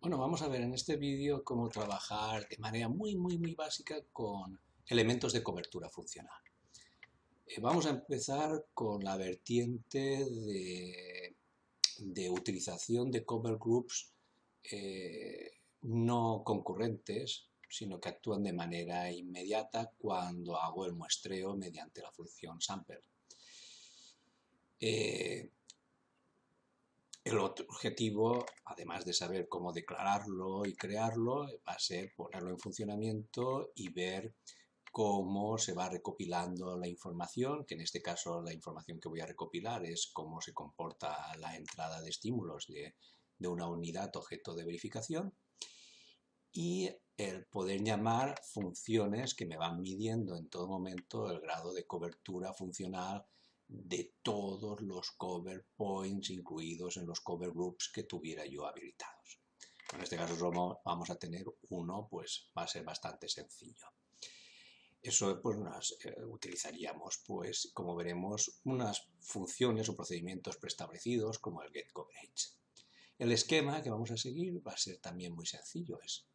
Bueno, vamos a ver en este vídeo cómo trabajar de manera muy básica con elementos de cobertura funcional. Vamos a empezar con la vertiente de utilización de cover groups no concurrentes, sino que actúan de manera inmediata cuando hago el muestreo mediante la función sample. El objetivo, además de saber cómo declararlo y crearlo, va a ser ponerlo en funcionamiento y ver cómo se va recopilando la información, que en este caso la información que voy a recopilar es cómo se comporta la entrada de estímulos de una unidad objeto de verificación, y el poder llamar funciones que me van midiendo en todo momento el grado de cobertura funcional de todos los cover points incluidos en los cover groups que tuviera yo habilitados. En este caso solo vamos a tener uno, pues va a ser bastante sencillo. Eso pues utilizaríamos, pues como veremos, unas funciones o procedimientos preestablecidos como el getCoverage. El esquema que vamos a seguir va a ser también muy sencillo, es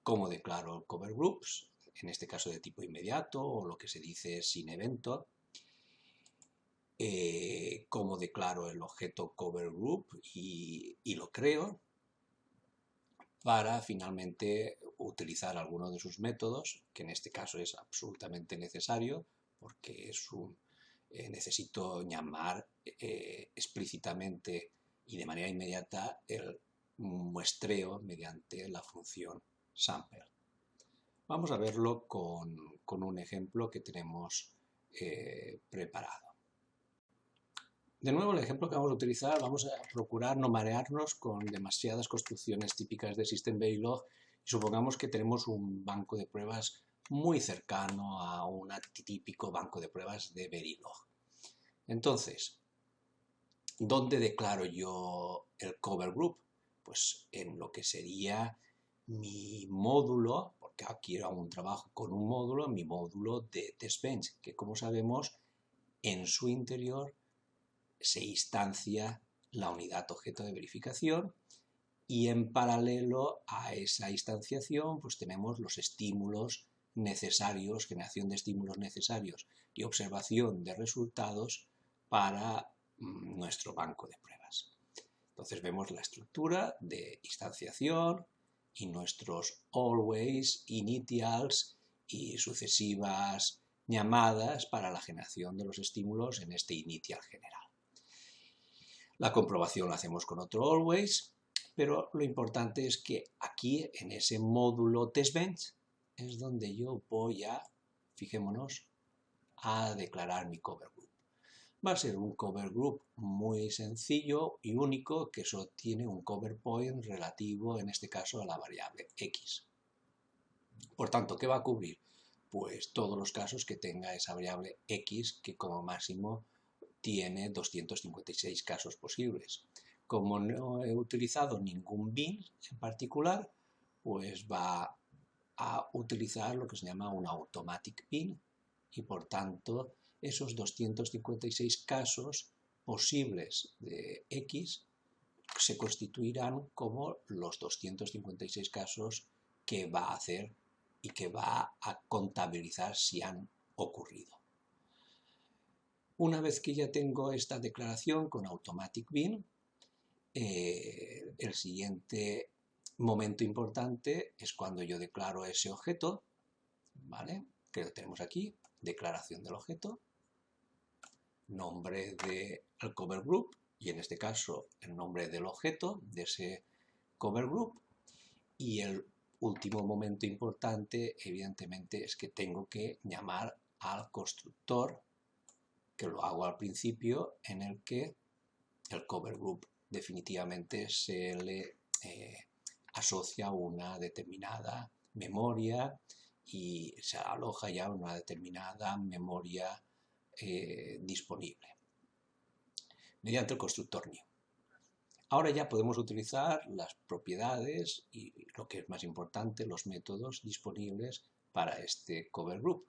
cómo declaro cover groups, en este caso de tipo inmediato o lo que se dice sin evento, cómo declaro el objeto cover group y lo creo, para finalmente utilizar alguno de sus métodos, que en este caso es absolutamente necesario porque necesito llamar explícitamente y de manera inmediata el muestreo mediante la función sample. Vamos a verlo con un ejemplo que tenemos preparado. De nuevo, el ejemplo que vamos a utilizar, vamos a procurar no marearnos con demasiadas construcciones típicas de System Verilog y supongamos que tenemos un banco de pruebas muy cercano a un típico banco de pruebas de Verilog. Entonces, ¿dónde declaro yo el cover group? Pues en lo que sería mi módulo, porque aquí aún trabajo con un módulo, mi módulo de TestBench, que como sabemos, en su interior se instancia la unidad objeto de verificación y en paralelo a esa instanciación pues tenemos los estímulos necesarios, generación de estímulos necesarios y observación de resultados para nuestro banco de pruebas. Entonces vemos la estructura de instanciación y nuestros always, initials y sucesivas llamadas para la generación de los estímulos en este initial general. La comprobación la hacemos con otro always, pero lo importante es que aquí, en ese módulo TestBench, es donde yo voy a, fijémonos, a declarar mi cover group. Va a ser un cover group muy sencillo y único que solo tiene un cover point relativo, en este caso, a la variable x. Por tanto, ¿qué va a cubrir? Pues todos los casos que tenga esa variable x, que como máximo tiene 256 casos posibles. Como no he utilizado ningún bin en particular, pues va a utilizar lo que se llama un automatic bin y por tanto esos 256 casos posibles de X se constituirán como los 256 casos que va a hacer y que va a contabilizar si han ocurrido. Una vez que ya tengo esta declaración con automatic bin, el siguiente momento importante es cuando yo declaro ese objeto, ¿vale? Que lo tenemos aquí, declaración del objeto, nombre del cover group y en este caso el nombre del objeto de ese cover group, y el último momento importante evidentemente es que tengo que llamar al constructor, que lo hago al principio, en el que el cover group definitivamente se le asocia una determinada memoria y se aloja ya una determinada memoria disponible mediante el constructor new. Ahora ya podemos utilizar las propiedades y, lo que es más importante, los métodos disponibles para este cover group.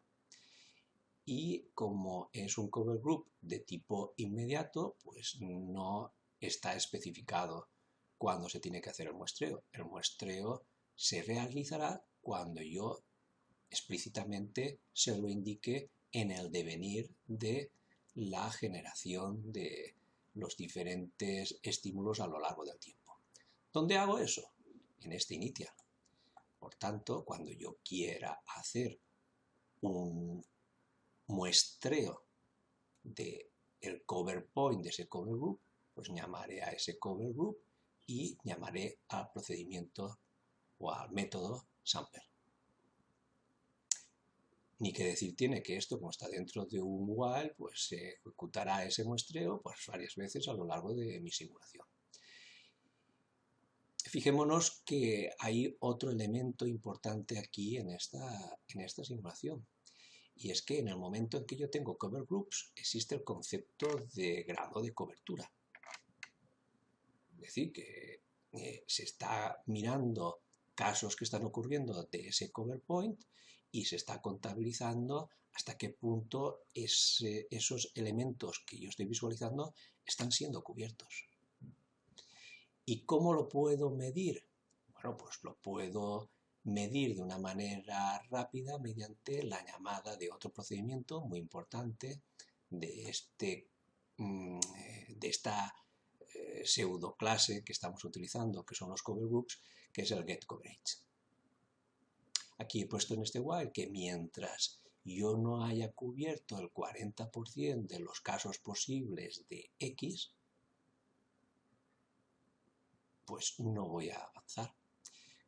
Y como es un cover group de tipo inmediato, pues no está especificado ¿cuándo se tiene que hacer el muestreo? El muestreo se realizará cuando yo explícitamente se lo indique en el devenir de la generación de los diferentes estímulos a lo largo del tiempo. ¿Dónde hago eso? En este initial. Por tanto, cuando yo quiera hacer un muestreo del cover point de ese cover group, pues llamaré a ese cover group y llamaré al procedimiento o al método sampler. Ni que decir tiene que esto, como está dentro de un while, pues se ejecutará ese muestreo pues, varias veces a lo largo de mi simulación. Fijémonos que hay otro elemento importante aquí en esta simulación. Y es que en el momento en que yo tengo cover groups, existe el concepto de grado de cobertura. Es decir, que se está mirando casos que están ocurriendo de ese cover point y se está contabilizando hasta qué punto esos elementos que yo estoy visualizando están siendo cubiertos. ¿Y cómo lo puedo medir? Bueno, pues lo puedo medir de una manera rápida mediante la llamada de otro procedimiento muy importante de esta pseudoclase que estamos utilizando, que son los cover groups, que es el getCoverage. Aquí he puesto en este while que mientras yo no haya cubierto el 40% de los casos posibles de X, pues no voy a avanzar.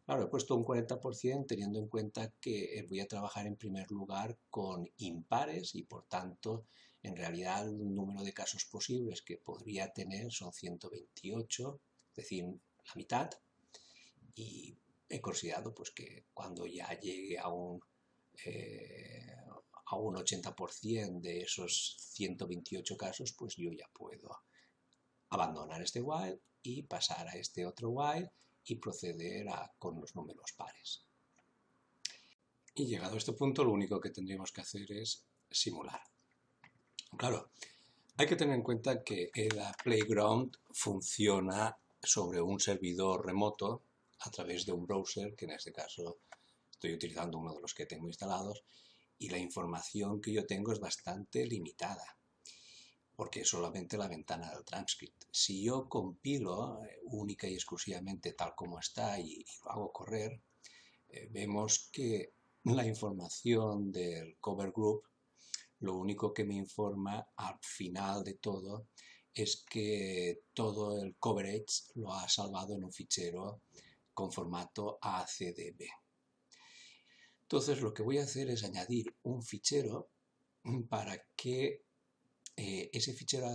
Claro, he puesto un 40% teniendo en cuenta que voy a trabajar en primer lugar con impares y por tanto en realidad el número de casos posibles que podría tener son 128, es decir, la mitad, y he considerado pues, que cuando ya llegue a un 80% de esos 128 casos, pues yo ya puedo abandonar este while y pasar a este otro while y proceder con los números pares. Y llegado a este punto, lo único que tendríamos que hacer es simular. Claro, hay que tener en cuenta que el Playground funciona sobre un servidor remoto a través de un browser, que en este caso estoy utilizando uno de los que tengo instalados, y la información que yo tengo es bastante limitada, porque es solamente la ventana del transcript. Si yo compilo única y exclusivamente tal como está y lo hago correr, vemos que la información del cover group, lo único que me informa al final de todo es que todo el coverage lo ha salvado en un fichero con formato ACDB. Entonces lo que voy a hacer es añadir un fichero para que ese fichero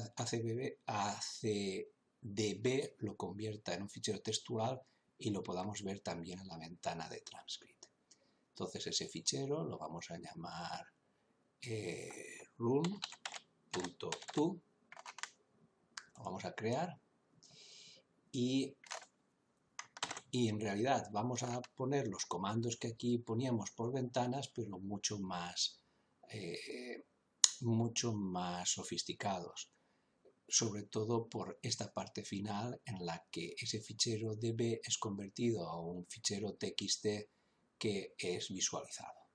ACDB lo convierta en un fichero textual y lo podamos ver también en la ventana de transcript. Entonces ese fichero lo vamos a llamar run.to, lo vamos a crear y en realidad vamos a poner los comandos que aquí poníamos por ventanas, pero mucho más sofisticados, sobre todo por esta parte final en la que ese fichero db es convertido a un fichero txt que es visualizado.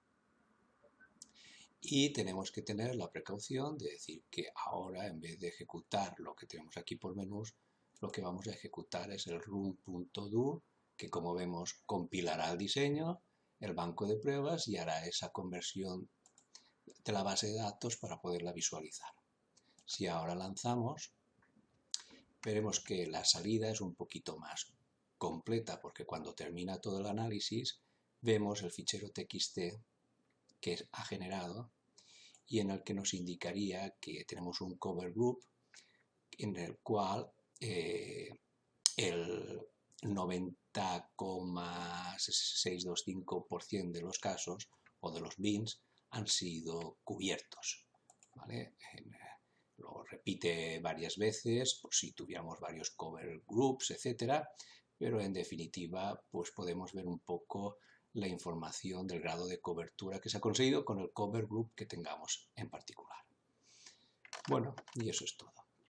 Y tenemos que tener la precaución de decir que ahora, en vez de ejecutar lo que tenemos aquí por menús, lo que vamos a ejecutar es el run.do, que como vemos compilará el diseño, el banco de pruebas y hará esa conversión de la base de datos para poderla visualizar. Si ahora lanzamos, veremos que la salida es un poquito más completa, porque cuando termina todo el análisis, vemos el fichero txt que ha generado y en el que nos indicaría que tenemos un cover group en el cual el 90,625% de los casos o de los bins han sido cubiertos, ¿vale? Lo repite varias veces por si tuviéramos varios cover groups, etcétera, pero en definitiva pues podemos ver un poco la información del grado de cobertura que se ha conseguido con el cover group que tengamos en particular. Bueno, y eso es todo.